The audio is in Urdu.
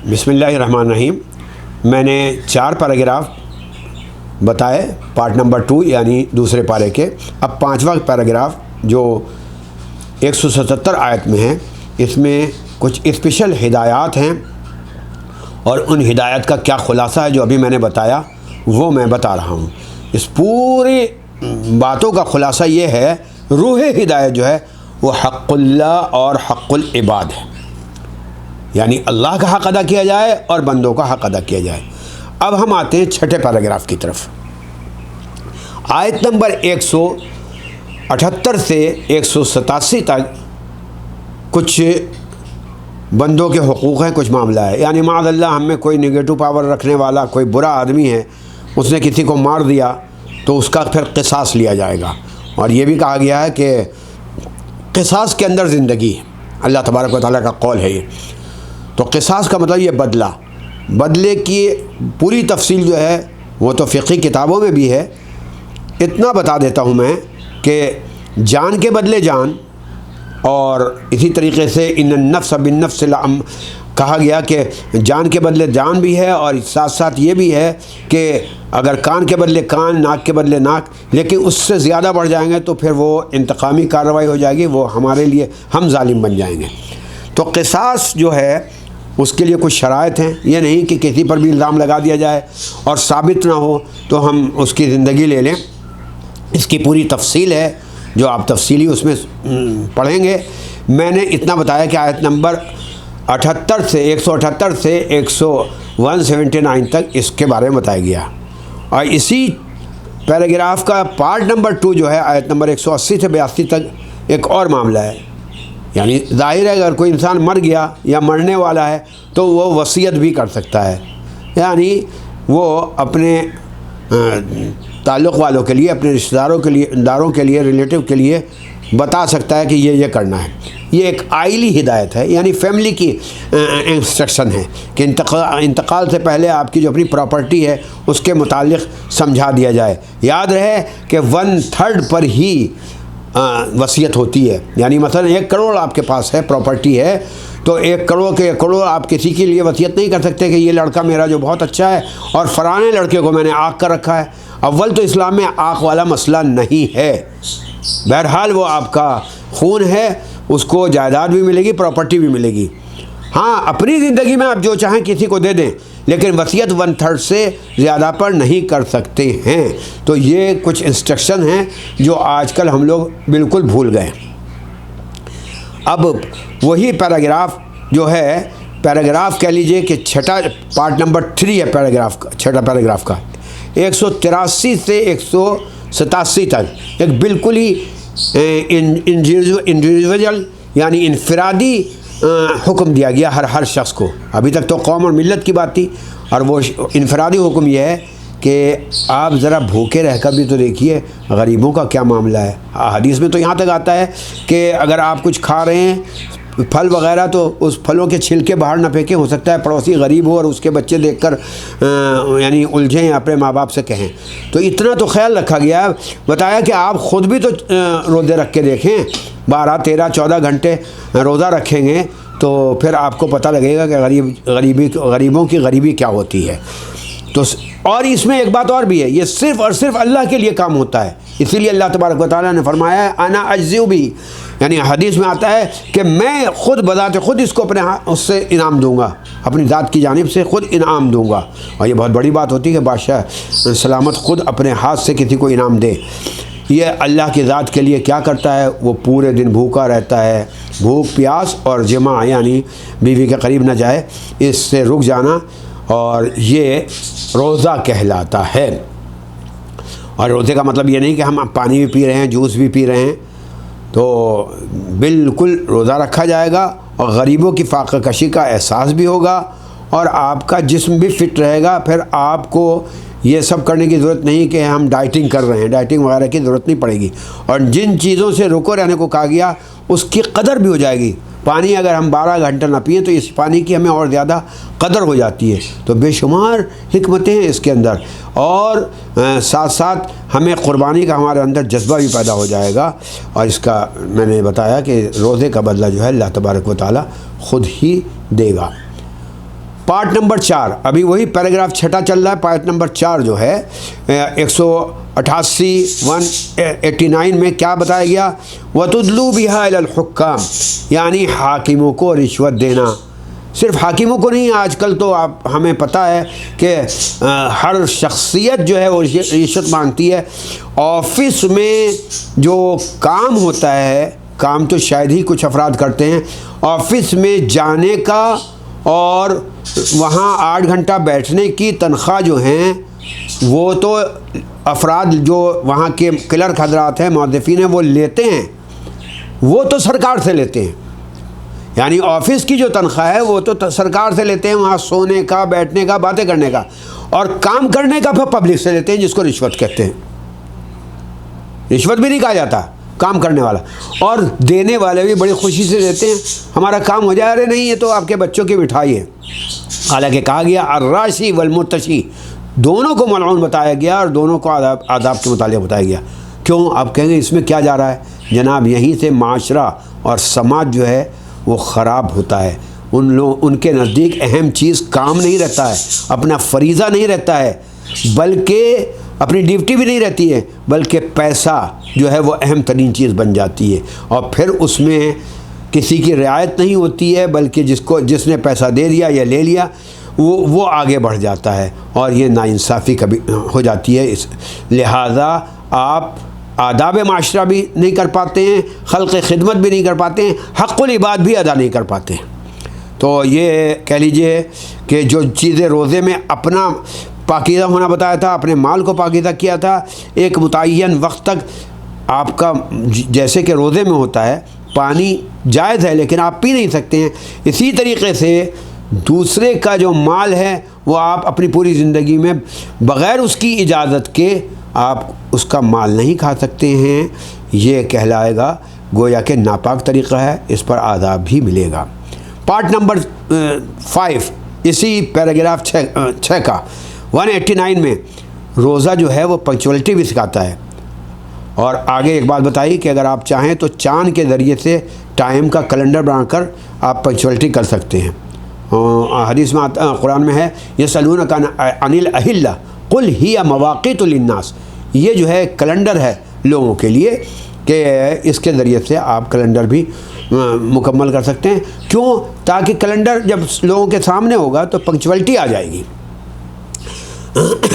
بسم اللہ الرحمن الرحیم۔ میں نے 4 پیراگراف بتائے پارٹ نمبر 2 یعنی دوسرے پارے کے۔ اب 5واں پیراگراف جو 177 آیت میں ہے، اس میں کچھ اسپیشل ہدایات ہیں اور ان ہدایت کا کیا خلاصہ ہے جو ابھی میں نے بتایا وہ میں بتا رہا ہوں۔ اس پوری باتوں کا خلاصہ یہ ہے، روح ہدایت جو ہے وہ حق اللہ اور حق العباد ہے، یعنی اللہ کا حق ادا کیا جائے اور بندوں کا حق ادا کیا جائے۔ اب ہم آتے ہیں 6 پیراگراف کی طرف۔ آیت نمبر 178 سے 187 تک کچھ بندوں کے حقوق ہیں، کچھ معاملہ ہے، یعنی معاذ اللہ ہم میں کوئی نگیٹو پاور رکھنے والا کوئی برا آدمی ہے، اس نے کسی کو مار دیا تو اس کا پھر قصاص لیا جائے گا، اور یہ بھی کہا گیا ہے کہ قصاص کے اندر زندگی ہے، اللہ تبارک و تعالیٰ کا قول ہے یہ۔ تو قصاص کا مطلب یہ بدلے کی پوری تفصیل جو ہے وہ تو فقہی کتابوں میں بھی ہے۔ اتنا بتا دیتا ہوں میں کہ جان کے بدلے جان، اور اسی طریقے سے ان النفس بالنفس کہا گیا کہ جان کے بدلے جان بھی ہے، اور ساتھ ساتھ یہ بھی ہے کہ اگر کان کے بدلے کان، ناک کے بدلے ناک، لیکن اس سے زیادہ بڑھ جائیں گے تو پھر وہ انتقامی کارروائی ہو جائے گی، وہ ہمارے لیے ہم ظالم بن جائیں گے۔ تو قصاص جو ہے اس کے لیے کچھ شرائط ہیں، یہ نہیں کہ کسی پر بھی الزام لگا دیا جائے اور ثابت نہ ہو تو ہم اس کی زندگی لے لیں۔ اس کی پوری تفصیل ہے جو آپ تفصیلی اس میں پڑھیں گے۔ میں نے اتنا بتایا کہ آیت نمبر 178 سے 179 تک اس کے بارے میں بتایا گیا، اور اسی پیراگراف کا پارٹ نمبر 2 جو ہے آیت نمبر 180 سے 82 تک ایک اور معاملہ ہے۔ یعنی ظاہر ہے اگر کوئی انسان مر گیا یا مرنے والا ہے تو وہ وصیت بھی کر سکتا ہے، یعنی وہ اپنے تعلق والوں کے لیے، اپنے رشتہ داروں کے لیے، ریلیٹیو کے لیے بتا سکتا ہے کہ یہ کرنا ہے۔ یہ ایک آئلی ہدایت ہے، یعنی فیملی کی انسٹرکشن ہے کہ انتقال سے پہلے آپ کی جو اپنی پراپرٹی ہے اس کے متعلق سمجھا دیا جائے۔ یاد رہے کہ 1/3 پر ہی وصیت ہوتی ہے، یعنی مثلا 1 کروڑ آپ کے پاس ہے، پراپرٹی ہے، تو 1 کروڑ کے 1 کروڑ آپ کسی کے لیے وصیت نہیں کر سکتے کہ یہ لڑکا میرا جو بہت اچھا ہے اور فلانے لڑکے کو میں نے آنکھ کر رکھا ہے۔ اول تو اسلام میں آنکھ والا مسئلہ نہیں ہے، بہرحال وہ آپ کا خون ہے، اس کو جائیداد بھی ملے گی، پراپرٹی بھی ملے گی۔ ہاں، اپنی زندگی میں آپ جو چاہیں کسی کو دے دیں، لیکن وصیت 1/3 سے زیادہ پر نہیں کر سکتے ہیں۔ تو یہ کچھ انسٹرکشن ہیں جو آج کل ہم لوگ بالکل بھول گئے۔ اب وہی پیراگراف جو ہے، پیراگراف کہہ لیجئے کہ 6 پارٹ نمبر 3 ہے پیراگراف کا، 6 پیراگراف کا، 183 سے 187 تک ایک بالکل ہی انڈیویجول یعنی انفرادی حکم دیا گیا ہر شخص کو۔ ابھی تک تو قوم اور ملت کی بات تھی، اور وہ انفرادی حکم یہ ہے کہ آپ ذرا بھوکے رہ کر بھی تو دیکھیے غریبوں کا کیا معاملہ ہے۔ حدیث میں تو یہاں تک آتا ہے کہ اگر آپ کچھ کھا رہے ہیں پھل وغیرہ تو اس پھلوں کے چھلکے باہر نہ پھینکیں، ہو سکتا ہے پڑوسی غریب ہو اور اس کے بچے دیکھ کر یعنی الجھیں، اپنے ماں باپ سے کہیں۔ تو اتنا تو خیال رکھا گیا، بتایا کہ آپ خود بھی تو روزے رکھ کے دیکھیں، 12 13 14 گھنٹے روزہ رکھیں گے تو پھر آپ کو پتہ لگے گا کہ غریبوں کی غریبی کیا ہوتی ہے۔ تو اور اس میں ایک بات اور بھی ہے، یہ صرف اور صرف اللہ کے لیے کام ہوتا ہے، اسی لیے اللہ تبارک و تعالیٰ نے فرمایا ہے انا اجزی بھی، یعنی حدیث میں آتا ہے کہ میں خود بذات خود اس کو اپنے اس سے انعام دوں گا، اپنی ذات کی جانب سے خود انعام دوں گا۔ اور یہ بہت بڑی بات ہوتی ہے کہ بادشاہ سلامت خود اپنے ہاتھ سے کسی کو انعام دے۔ یہ اللہ کی ذات کے لیے کیا کرتا ہے، وہ پورے دن بھوکا رہتا ہے، بھوک پیاس اور جماع یعنی بیوی کے قریب نہ جائے، اس سے رک جانا، اور یہ روزہ کہلاتا ہے۔ اور روزے کا مطلب یہ نہیں کہ ہم پانی بھی پی رہے ہیں، جوس بھی پی رہے ہیں، تو بالکل روزہ رکھا جائے گا، اور غریبوں کی فاقہ کشی کا احساس بھی ہوگا، اور آپ کا جسم بھی فٹ رہے گا۔ پھر آپ کو یہ سب کرنے کی ضرورت نہیں کہ ہم ڈائٹنگ کر رہے ہیں، ڈائٹنگ وغیرہ کی ضرورت نہیں پڑے گی، اور جن چیزوں سے رکو رہنے کو کہا گیا اس کی قدر بھی ہو جائے گی۔ پانی اگر ہم 12 گھنٹے نہ پئیں تو اس پانی کی ہمیں اور زیادہ قدر ہو جاتی ہے۔ تو بے شمار حکمتیں ہیں اس کے اندر، اور ساتھ ساتھ ہمیں قربانی کا ہمارے اندر جذبہ بھی پیدا ہو جائے گا۔ اور اس کا میں نے بتایا کہ روزے کا بدلہ جو ہے اللہ تبارک و تعالیٰ خود ہی دے گا۔ پارٹ نمبر 4، ابھی وہی پیراگراف 6 چل رہا ہے، پارٹ نمبر 4 جو ہے 188 189 میں کیا بتایا گیا؟ وَتُدْلُوا بِهَا إِلَى الْحُكَّامِ، یعنی حاکموں کو رشوت دینا۔ صرف حاکموں کو نہیں، آج کل تو ہمیں پتہ ہے کہ ہر شخصیت جو ہے وہ رشوت مانگتی ہے۔ آفس میں جو کام ہوتا ہے، کام تو شاید ہی کچھ افراد کرتے ہیں، آفس میں جانے کا اور وہاں 8 گھنٹہ بیٹھنے کی تنخواہ جو ہیں وہ تو افراد جو وہاں کے کلرک حضرات ہیں، موظفین ہیں، وہ لیتے ہیں، وہ تو سرکار سے لیتے ہیں۔ یعنی آفس کی جو تنخواہ ہے وہ تو سرکار سے لیتے ہیں، وہاں سونے کا، بیٹھنے کا، باتیں کرنے کا، اور کام کرنے کا پھر پبلک سے لیتے ہیں، جس کو رشوت کہتے ہیں۔ رشوت بھی نہیں کہا جاتا، کام کرنے والا، اور دینے والے بھی بڑی خوشی سے دیتے ہیں، ہمارا کام ہو جائے، ارے نہیں یہ تو آپ کے بچوں کی مٹھائی ہے۔ حالانکہ کہا گیا الراشی والمرتشی، دونوں کو ملعون بتایا گیا اور دونوں کو آداب کے متعلق بتایا گیا۔ کیوں؟ آپ کہیں گے اس میں کیا جا رہا ہے؟ جناب یہیں سے معاشرہ اور سماج جو ہے وہ خراب ہوتا ہے۔ ان کے نزدیک اہم چیز کام نہیں رہتا ہے، اپنا فریضہ نہیں رہتا ہے، بلکہ اپنی ڈیوٹی بھی نہیں رہتی ہے، بلکہ پیسہ جو ہے وہ اہم ترین چیز بن جاتی ہے، اور پھر اس میں کسی کی رعایت نہیں ہوتی ہے، بلکہ جس نے پیسہ دے دیا یا لے لیا وہ آگے بڑھ جاتا ہے، اور یہ ناانصافی کبھی ہو جاتی ہے۔ لہٰذا آپ آداب معاشرہ بھی نہیں کر پاتے ہیں، خلق خدمت بھی نہیں کر پاتے ہیں، حق العباد بھی ادا نہیں کر پاتے ہیں۔ تو یہ کہہ لیجئے کہ جو چیزیں روزے میں اپنا پاکیزہ ہونا بتایا تھا، اپنے مال کو پاکیزہ کیا تھا، ایک متعین وقت تک آپ کا، جیسے کہ روزے میں ہوتا ہے پانی جائز ہے لیکن آپ پی نہیں سکتے ہیں، اسی طریقے سے دوسرے کا جو مال ہے وہ آپ اپنی پوری زندگی میں بغیر اس کی اجازت کے آپ اس کا مال نہیں کھا سکتے ہیں۔ یہ کہلائے گا گویا کہ ناپاک طریقہ ہے، اس پر عذاب بھی ملے گا۔ پارٹ نمبر 5 اسی پیراگراف 6 کا 189 میں روزہ جو ہے وہ پنکچولیٹی بھی سکھاتا ہے، اور آگے ایک بات بتائی کہ اگر آپ چاہیں تو چاند کے ذریعے سے ٹائم کا کیلنڈر بنا کر آپ پنکچولیٹی کر سکتے ہیں۔ حدیث میں قرآن میں ہے یسألونک عن الأہلہ قل ہی مواقیت للناس، یہ جو ہے کیلنڈر ہے لوگوں کے لیے کہ اس کے ذریعے سے آپ کیلنڈر بھی مکمل کر سکتے ہیں۔ کیوں؟ تاکہ کیلنڈر جب لوگوں کے سامنے ہوگا تو پنکچولیٹی آ جائے گی۔